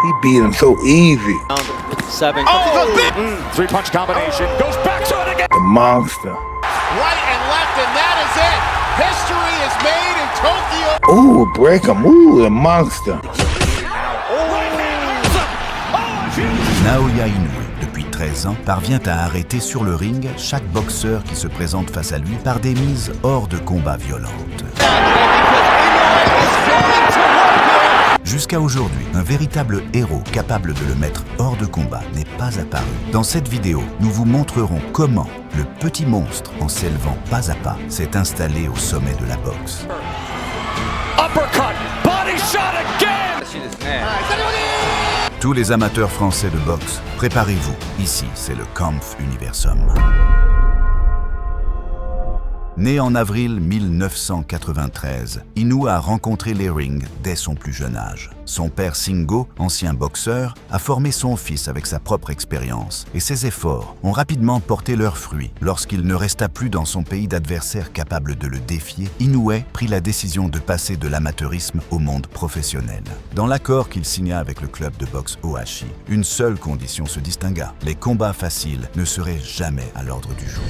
He beat him so easy. 7. Three-punch combination. Goes back to it again. The monster. Right and left, and that is it. History is made in Tokyo. Ooh, break him. Ooh, the monster. Naoya Inoue, depuis 13 ans, parvient à arrêter sur le ring chaque boxeur qui se présente face à lui par des mises hors de combat violentes. Jusqu'à aujourd'hui, un véritable héros capable de le mettre hors de combat n'est pas apparu. Dans cette vidéo, nous vous montrerons comment le petit monstre, en s'élevant pas à pas, s'est installé au sommet de la boxe. Uppercut. Body shot again. Tous les amateurs français de boxe, préparez-vous. Ici, c'est le Kampf Universum. Né en avril 1993, Inoue a rencontré les rings dès son plus jeune âge. Son père Singo, ancien boxeur, a formé son fils avec sa propre expérience et ses efforts ont rapidement porté leurs fruits. Lorsqu'il ne resta plus dans son pays d'adversaires capables de le défier, Inoue prit la décision de passer de l'amateurisme au monde professionnel. Dans l'accord qu'il signa avec le club de boxe Ohashi, une seule condition se distingua. Les combats faciles ne seraient jamais à l'ordre du jour.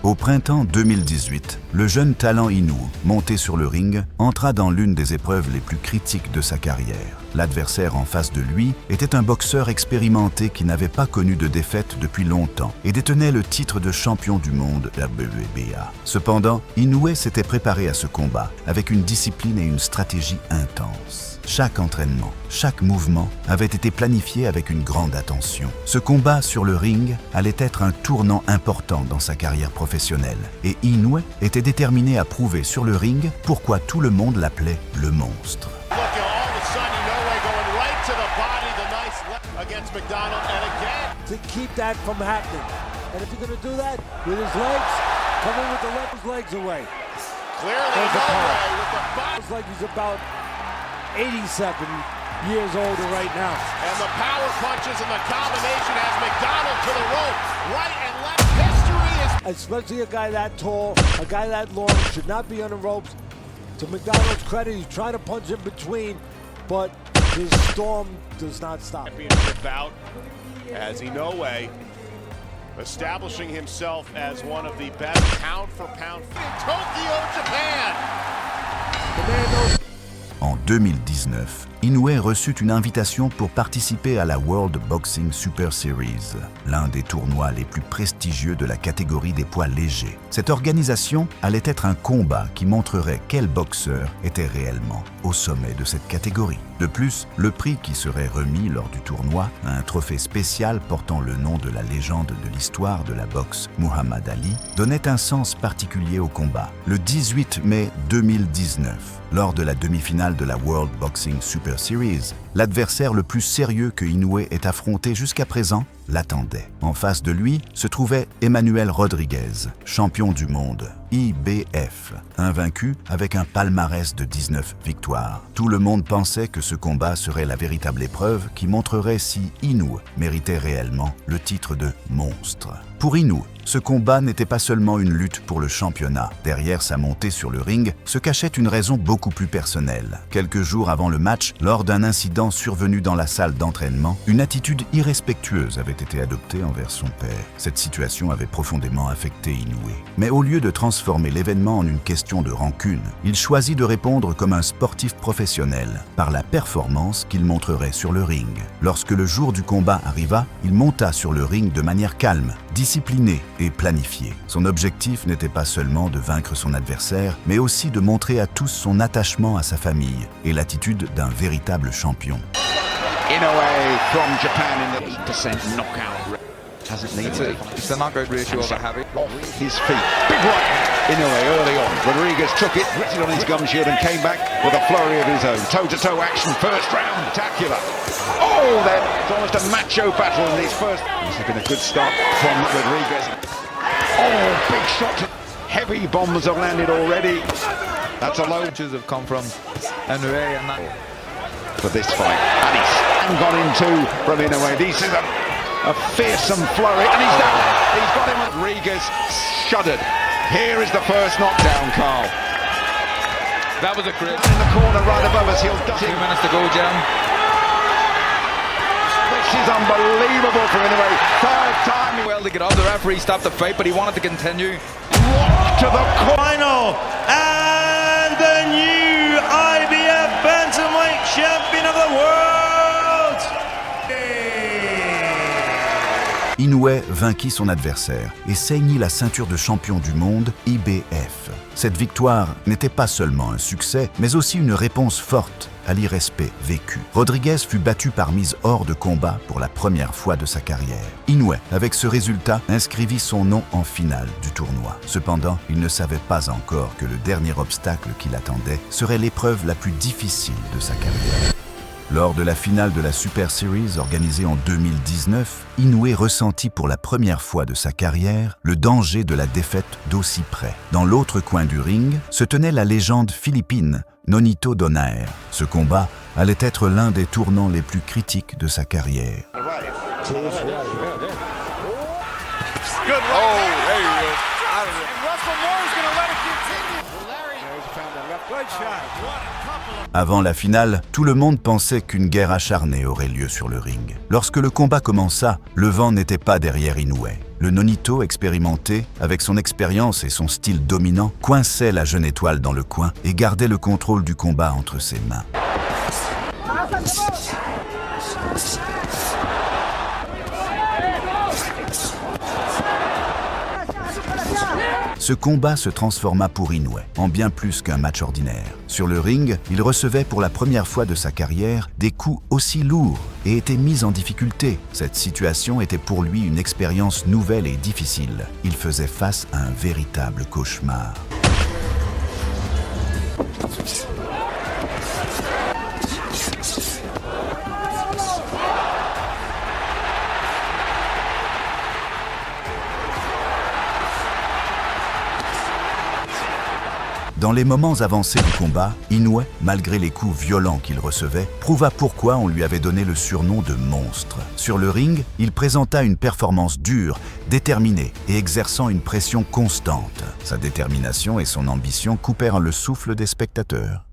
Au printemps 2018, le jeune talent Inoue, monté sur le ring, entra dans l'une des épreuves les plus critiques de sa carrière. L'adversaire en face de lui était un boxeur expérimenté qui n'avait pas connu de défaite depuis longtemps et détenait le titre de champion du monde WBA. Cependant, Inoue s'était préparé à ce combat avec une discipline et une stratégie intenses. Chaque entraînement, chaque mouvement avait été planifié avec une grande attention. Ce combat sur le ring allait être un tournant important dans sa carrière professionnelle et Inoue était déterminé à prouver sur le ring pourquoi tout le monde l'appelait le monstre. To keep that from happening. And if you're going to do that with his legs, come in with the left legs away. Clearly no way with the body. It's like he's about 87 years older right now. And the power punches and the combination has McDonald to the rope. Right and left. History is... Especially a guy that tall, a guy that long, should not be on the ropes. To McDonald's credit, he's trying to punch in between, but his storm does not stop. Championship bout as Inoue establishing himself as one of the best pound for pound in Tokyo, Japan. The man knows. En 2019, Inoue reçut une invitation pour participer à la World Boxing Super Series, l'un des tournois les plus prestigieux de la catégorie des poids légers. Cette organisation allait être un combat qui montrerait quel boxeur était réellement au sommet de cette catégorie. De plus, le prix qui serait remis lors du tournoi, un trophée spécial portant le nom de la légende de l'histoire de la boxe, Muhammad Ali, donnait un sens particulier au combat. Le 18 mai 2019, lors de la demi-finale de la World Boxing Super Series, l'adversaire le plus sérieux que Inoue ait affronté jusqu'à présent l'attendait. En face de lui se trouvait Emmanuel Rodriguez, champion du monde, IBF, invaincu avec un palmarès de 19 victoires. Tout le monde pensait que ce combat serait la véritable épreuve qui montrerait si Inoue méritait réellement le titre de monstre. Pour Inoue, ce combat n'était pas seulement une lutte pour le championnat. Derrière sa montée sur le ring se cachait une raison beaucoup plus personnelle. Quelques jours avant le match, lors d'un incident survenu dans la salle d'entraînement, une attitude irrespectueuse avait été adoptée envers son père. Cette situation avait profondément affecté Inoue. Mais au lieu de transformer l'événement en une question de rancune, il choisit de répondre comme un sportif professionnel, par la performance qu'il montrerait sur le ring. Lorsque le jour du combat arriva, il monta sur le ring de manière calme, discipliné et planifié. Son objectif n'était pas seulement de vaincre son adversaire, mais aussi de montrer à tous son attachement à sa famille et l'attitude d'un véritable champion. Inoue from Japan in the 8% knockout. Hasn't needed it's the knockout ratio of a habit. off his feet. Big right. Inoue early on. Rodriguez took it, ripped it on his gum shield and came back with a flurry of his own. Toe-to-toe action, first round, spectacular. Oh, it's almost a macho battle in these first. This has been a good start from Rodriguez. Oh, big shot. Heavy bombs have landed already. That's a low. Punches have come from Inoue and that. For this fight. And he's gone into from Inoue. This is a fearsome flurry. And he's down. He's got him. Rodriguez shuddered. Here is the first knockdown, Carl. That was a great. In the corner right above us, he'll duck 2 it. minutes to go, Jam. unbelievable from Inoue. Third time. Well to get up, the referee stopped the fight, but he wanted to continue. To the final, and the new IBF Bantamweight Champion of the World. Inoue vainquit son adversaire et ceignit la ceinture de champion du monde IBF. Cette victoire n'était pas seulement un succès, mais aussi une réponse forte à l'irrespect vécu. Rodriguez fut battu par mise hors de combat pour la première fois de sa carrière. Inoue, avec ce résultat, inscrivit son nom en finale du tournoi. Cependant, il ne savait pas encore que le dernier obstacle qui l'attendait serait l'épreuve la plus difficile de sa carrière. Lors de la finale de la Super Series organisée en 2019, Inoue ressentit pour la première fois de sa carrière le danger de la défaite d'aussi près. Dans l'autre coin du ring se tenait la légende philippine Nonito Donaire. Ce combat allait être l'un des tournants les plus critiques de sa carrière. Avant la finale, tout le monde pensait qu'une guerre acharnée aurait lieu sur le ring. Lorsque le combat commença, le vent n'était pas derrière Inoue. Le Nonito, expérimenté, avec son expérience et son style dominant, coinçait la jeune étoile dans le coin et gardait le contrôle du combat entre ses mains. Ce combat se transforma pour Inoue en bien plus qu'un match ordinaire. Sur le ring, il recevait pour la première fois de sa carrière des coups aussi lourds et était mis en difficulté. Cette situation était pour lui une expérience nouvelle et difficile. Il faisait face à un véritable cauchemar. Dans les moments avancés du combat, Inoue, malgré les coups violents qu'il recevait, prouva pourquoi on lui avait donné le surnom de monstre. Sur le ring, il présenta une performance dure, déterminée et exerçant une pression constante. Sa détermination et son ambition coupèrent le souffle des spectateurs.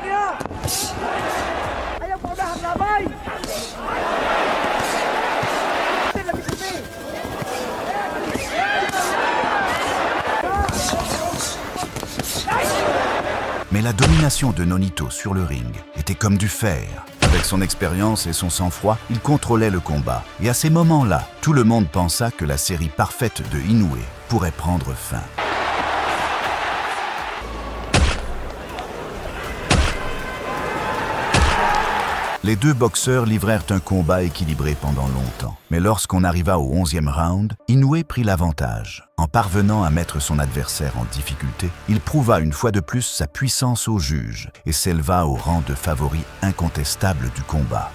Mais la domination de Nonito sur le ring était comme du fer. Avec son expérience et son sang-froid, il contrôlait le combat. Et à ces moments-là, tout le monde pensa que la série parfaite de Inoue pourrait prendre fin. Les deux boxeurs livrèrent un combat équilibré pendant longtemps. Mais lorsqu'on arriva au 11e round, Inoue prit l'avantage. En parvenant à mettre son adversaire en difficulté, il prouva une fois de plus sa puissance au juge et s'éleva au rang de favori incontestable du combat.